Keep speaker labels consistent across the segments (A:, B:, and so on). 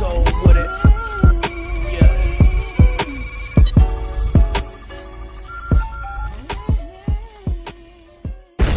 A: soul with it. Yeah.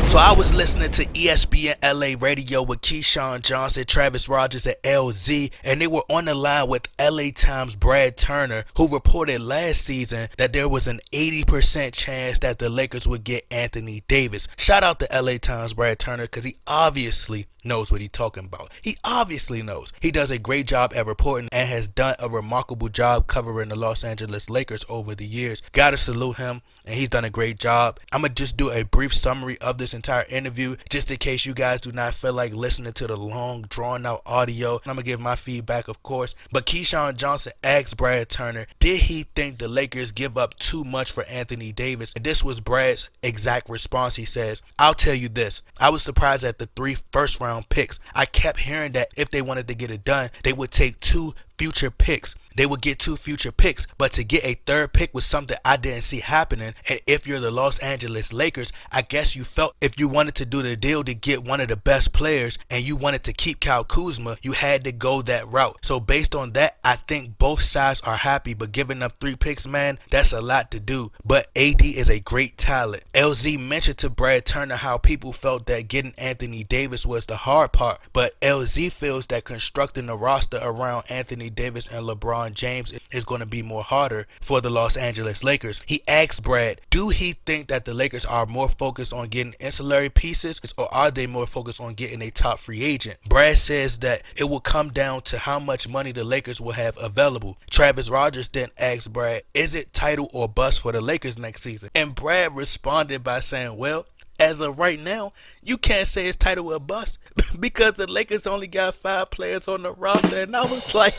A: So I was listening to ESPN LA radio with Keyshawn Johnson, Travis Rogers, and LZ, and they were on the line with LA Times' Brad Turner, who reported last season that there was an 80% chance that the Lakers would get Anthony Davis. Shout out to LA Times' Brad Turner, because he obviously knows what he's talking about. He obviously knows. He does a great job at reporting and has done a remarkable job covering the Los Angeles Lakers over the years. Gotta salute him, and he's done a great job. I'm gonna just do a brief summary of this entire interview, just in case you guys do not feel like listening to the long, drawn out audio. And I'm gonna give my feedback, of course. But Keyshawn Johnson asked Brad Turner, did he think the Lakers give up too much for Anthony Davis? And this was Brad's exact response. He says, I'll tell you this. I was surprised at the 3 first-round picks. I kept hearing that if they wanted to get it done, they would take 2 future picks. They would get 2 future picks, but to get a 3rd pick was something I didn't see happening. And if you're the Los Angeles Lakers, I guess you felt if you wanted to do the deal to get one of the best players and you wanted to keep Kyle Kuzma, you had to go that route. So based on that, I think both sides are happy, but giving up 3 picks, man, that's a lot to do. But AD is a great talent. LZ mentioned to Brad Turner how people felt that getting Anthony Davis was the hard part, but LZ feels that constructing the roster around Anthony Davis and LeBron James is going to be more harder for the Los Angeles Lakers. He asked Brad, do he think that the Lakers are more focused on getting ancillary pieces, or are they more focused on getting a top free agent? Brad says that it will come down to how much money the Lakers will have available. Travis Rogers then asked Brad, is it title or bust for the Lakers next season? And Brad responded by saying, well, as of right now, you can't say it's title or bust because the Lakers only got 5 players on the roster. And I was like,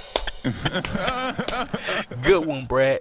A: good one, Brad.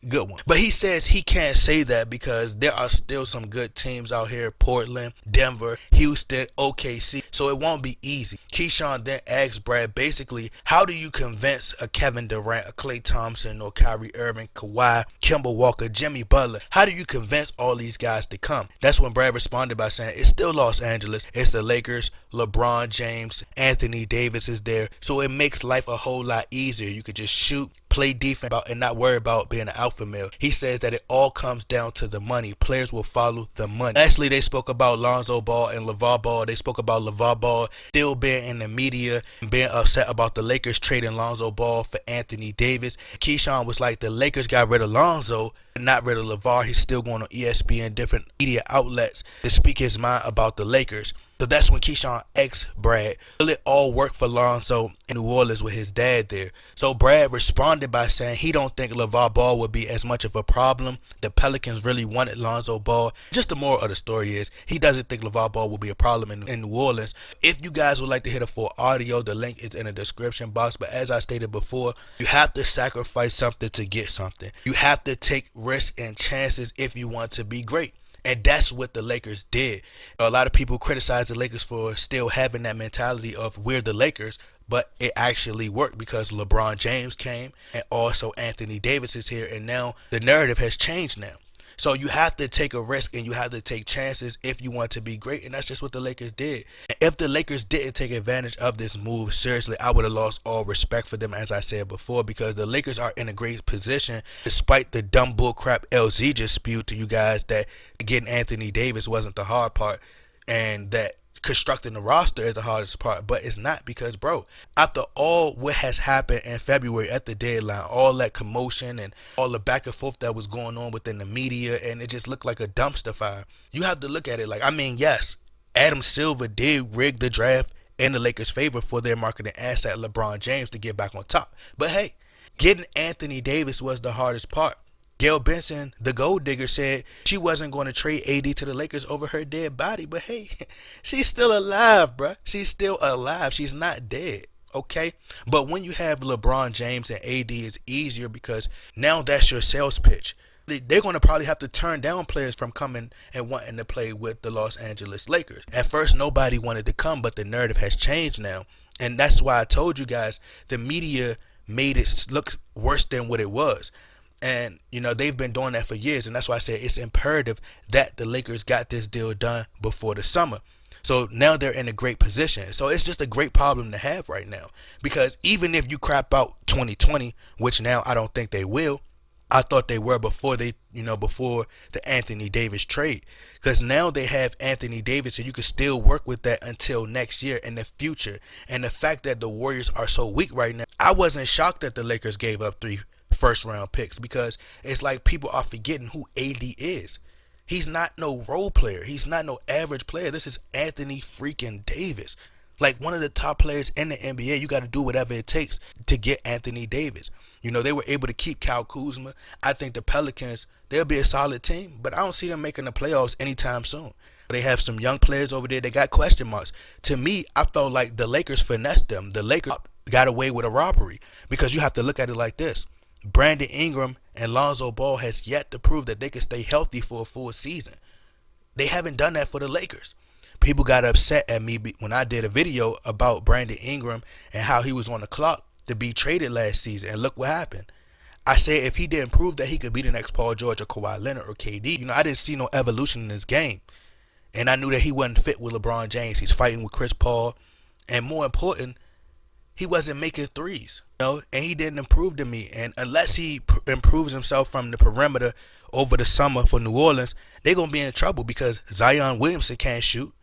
A: Good one. But he says he can't say that because there are still some good teams out here. Portland, Denver, Houston, OKC. So it won't be easy. Keyshawn then asked Brad, basically, how do you convince a Kevin Durant, a Klay Thompson, or Kyrie Irving, Kawhi, Kemba Walker, Jimmy Butler? How do you convince all these guys to come? That's when Brad responded by saying, it's still Los Angeles. It's the Lakers. LeBron James, Anthony Davis is there. So it makes life a whole lot easier. You could just shoot, play defense, and not worry about being an alpha male. He says that it all comes down to the money. Players will follow the money. Lastly, they spoke about Lonzo Ball and LeVar Ball. They spoke about LeVar Ball still being in the media and being upset about the Lakers trading Lonzo Ball for Anthony Davis. Keyshawn was like, the Lakers got rid of Lonzo, not rid of LeVar. He's still going on ESPN, different media outlets, to speak his mind about the Lakers. So that's when Keyshawn asked Brad, will it all work for Lonzo in New Orleans with his dad there? So Brad responded by saying he don't think LeVar Ball would be as much of a problem. The Pelicans really wanted Lonzo Ball. Just the moral of the story is he doesn't think LeVar Ball will be a problem in New Orleans. If you guys would like to hear the full audio, the link is in the description box. But as I stated before, you have to sacrifice something to get something. You have to take risks and chances if you want to be great. And that's what the Lakers did. A lot of people criticize the Lakers for still having that mentality of we're the Lakers, but it actually worked because LeBron James came and also Anthony Davis is here, and now the narrative has changed now. So you have to take a risk and you have to take chances if you want to be great, and that's just what the Lakers did. And if the Lakers didn't take advantage of this move seriously, I would have lost all respect for them, as I said before, because the Lakers are in a great position despite the dumb bull crap LZ just spewed to you guys that getting Anthony Davis wasn't the hard part and that constructing the roster is the hardest part. But it's not, because bro, after all what has happened in February at the deadline, all that commotion and all the back and forth that was going on within the media, and it just looked like a dumpster fire, you have to look at it like, I mean, yes, Adam Silver did rig the draft in the Lakers' favor for their marketing asset LeBron James to get back on top, but hey, getting Anthony Davis was the hardest part. Gail Benson, the gold digger, said she wasn't going to trade AD to the Lakers over her dead body. But hey, she's still alive, bruh. She's still alive. She's not dead, okay? But when you have LeBron James and AD, it's easier because now that's your sales pitch. They're going to probably have to turn down players from coming and wanting to play with the Los Angeles Lakers. At first, nobody wanted to come, but the narrative has changed now. And that's why I told you guys the media made it look worse than what it was. And, you know, they've been doing that for years. And that's why I said it's imperative that the Lakers got this deal done before the summer. So now they're in a great position. So it's just a great problem to have right now. Because even if you crap out 2020, which now I don't think they will, I thought they were before before the Anthony Davis trade. Because now they have Anthony Davis, and you can still work with that until next year in the future. And the fact that the Warriors are so weak right now, I wasn't shocked that the Lakers gave up 3 first round picks, because it's like people are forgetting who AD is. He's not no role player. He's not no average player. This is Anthony freaking Davis. Like one of the top players in the NBA. You got to do whatever it takes to get Anthony Davis. They were able to keep Kyle Kuzma. I think the Pelicans, they'll be a solid team, but I don't see them making the playoffs anytime soon. They have some young players over there. They got question marks. To me, I felt like the Lakers finessed them. The Lakers got away with a robbery, because you have to look at it like this. Brandon Ingram and Lonzo Ball has yet to prove that they can stay healthy for a full season. They haven't done that for the Lakers. People got upset at me when I did a video about Brandon Ingram and how he was on the clock to be traded last season. And look what happened. I said if he didn't prove that he could be the next Paul George or Kawhi Leonard or KD, I didn't see no evolution in his game. And I knew that he wasn't fit with LeBron James. He's fighting with Chris Paul. And more important, he wasn't making threes. And he didn't improve to me. And unless he improves himself from the perimeter over the summer for New Orleans, they're going to be in trouble, because Zion Williamson can't shoot.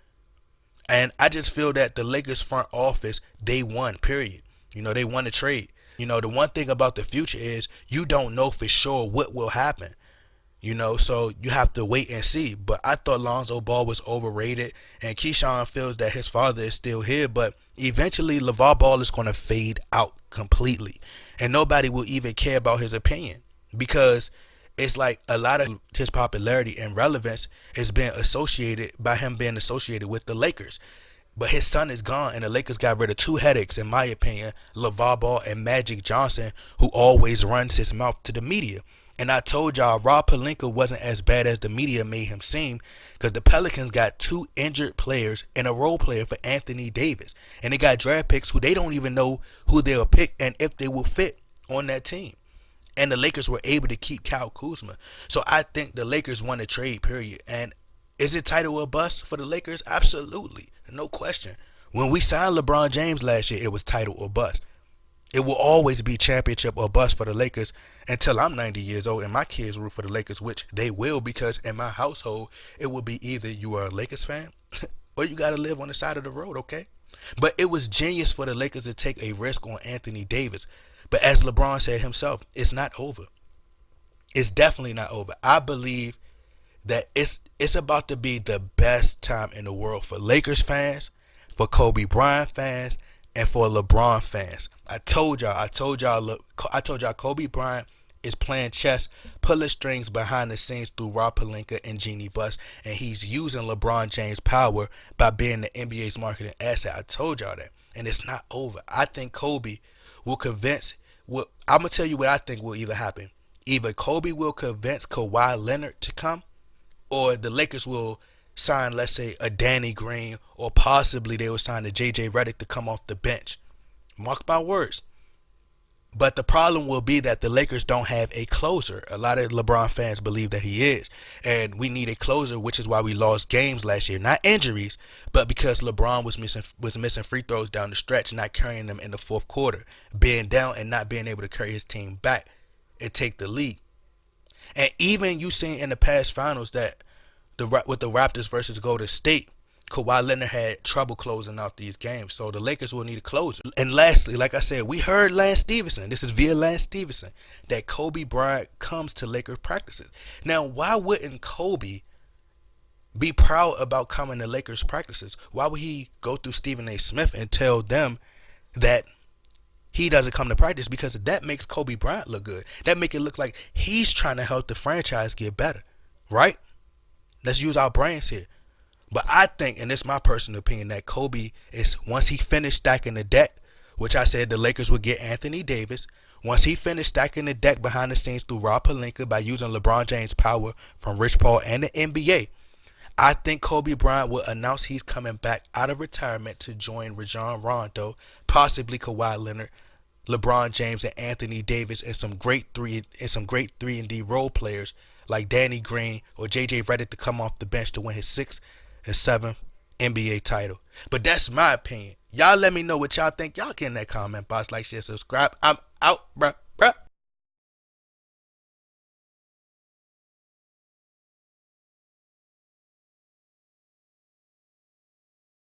A: And I just feel that the Lakers front office, they won, period. They won the trade. The one thing about the future is you don't know for sure what will happen. So you have to wait and see. But I thought Lonzo Ball was overrated, and Keyshawn feels that his father is still here, but eventually LeVar Ball is going to fade out completely, and nobody will even care about his opinion, because it's like a lot of his popularity and relevance is being associated by him being associated with the Lakers. But his son is gone, and the Lakers got rid of 2 headaches, in my opinion, LeVar Ball and Magic Johnson, who always runs his mouth to the media. And I told y'all Rob Pelinka wasn't as bad as the media made him seem, because the Pelicans got 2 injured players and a role player for Anthony Davis. And they got draft picks who they don't even know who they'll pick and if they will fit on that team. And the Lakers were able to keep Kyle Kuzma. So I think the Lakers won the trade, period. And is it title or bust for the Lakers? Absolutely. No question. When we signed LeBron James last year, it was title or bust. It will always be championship or bust for the Lakers until I'm 90 years old and my kids root for the Lakers, which they will, because in my household, it will be either you are a Lakers fan or you got to live on the side of the road, okay? But it was genius for the Lakers to take a risk on Anthony Davis. But as LeBron said himself, it's not over. It's definitely not over. I believe that it's about to be the best time in the world for Lakers fans, for Kobe Bryant fans, and for LeBron fans. I told y'all Kobe Bryant is playing chess, pulling strings behind the scenes through Rob Pelinka and Jeanie Buss, and he's using LeBron James' power by being the NBA's marketing asset. I told y'all that, and it's not over. I think Kobe will convince. I'm gonna tell you what I think will either happen. Either Kobe will convince Kawhi Leonard to come, or the Lakers will sign, let's say, a Danny Green, or possibly they will sign a JJ Redick to come off the bench. Mark my words. But the problem will be that the Lakers don't have a closer. A lot of LeBron fans believe that he is. And we need a closer, which is why we lost games last year. Not injuries, but because LeBron was missing free throws down the stretch, not carrying them in the fourth quarter, being down and not being able to carry his team back and take the lead. And even you seen in the past finals that with the Raptors versus Golden State, Kawhi Leonard had trouble closing out these games. So the Lakers will need a closer. And lastly, like I said, we heard Lance Stephenson, this is via Lance Stephenson, that Kobe Bryant comes to Lakers practices. Now, why wouldn't Kobe be proud about coming to Lakers practices? Why would he go through Stephen A. Smith and tell them that he doesn't come to practice? Because that makes Kobe Bryant look good. That make it look like he's trying to help the franchise get better, right? Let's use our brains here. But I think, and this is my personal opinion, that Kobe is, once he finished stacking the deck, which I said the Lakers would get Anthony Davis, once he finished stacking the deck behind the scenes through Rob Pelinka by using LeBron James' power from Rich Paul and the NBA, I think Kobe Bryant will announce he's coming back out of retirement to join Rajon Rondo, possibly Kawhi Leonard, LeBron James, and Anthony Davis, and some great 3-and-D role players like Danny Green or JJ Redick to come off the bench to win his 6th and 7th NBA title. But that's my opinion. Y'all let me know what y'all think. Y'all get in that comment box, like, share, subscribe. I'm out, bruh.